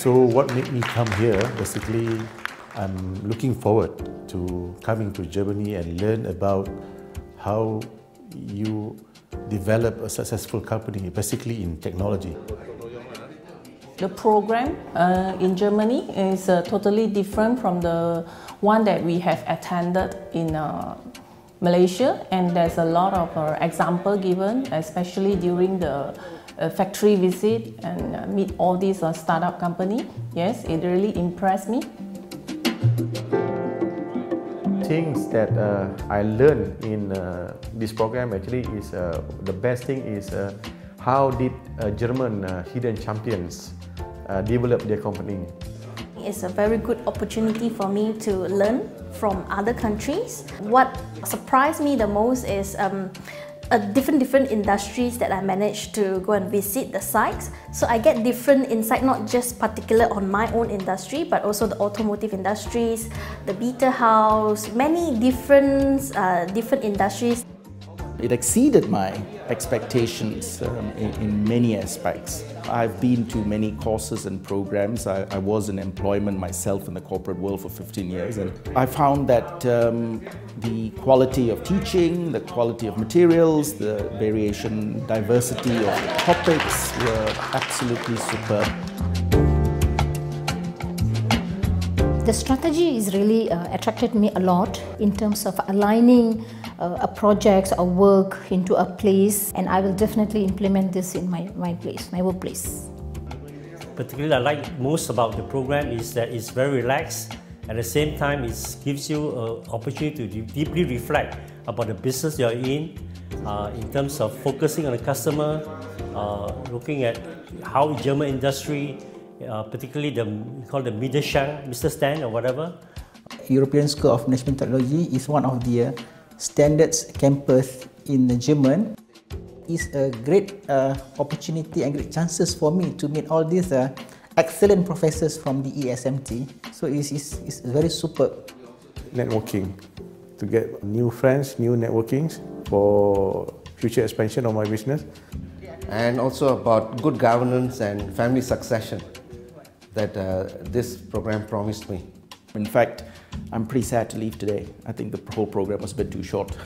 So what made me come here, basically, I'm looking forward to coming to Germany and learn about how you develop a successful company, basically in technology. The program in Germany is totally different from the one that we have attended in Malaysia, and there's a lot of example given, especially during the factory visit and meet all these startup company. Yes, it really impressed me. Things that I learned in this program actually is the best thing is how did German hidden champions develop their company. It's a very good opportunity for me to learn from other countries. What surprised me the most is different industries that I managed to go and visit the sites. So I get different insight, not just particular on my own industry, but also the automotive industries, the Beta House, many different industries. It exceeded my expectations in many aspects. I've been to many courses and programs. I was in employment myself in the corporate world for 15 years, and I found that the quality of teaching, the quality of materials, the variation, diversity of topics were absolutely superb. The strategy is really attracted me a lot in terms of aligning a project or work into a place, and I will definitely implement this in my workplace. Particularly, I like most about the program is that it's very relaxed. At the same time, it gives you an opportunity to deeply reflect about the business you're in terms of focusing on the customer, looking at how German industry, particularly we call the Mittelstand or whatever. European School of Management Technology is one of the standards campus in Germany. It's a great opportunity and great chances for me to meet all these excellent professors from the ESMT. So it's very superb. Networking, to get new friends, new networkings for future expansion of my business. And also about good governance and family succession that this program promised me. In fact, I'm pretty sad to leave today. I think the whole program was a bit too short.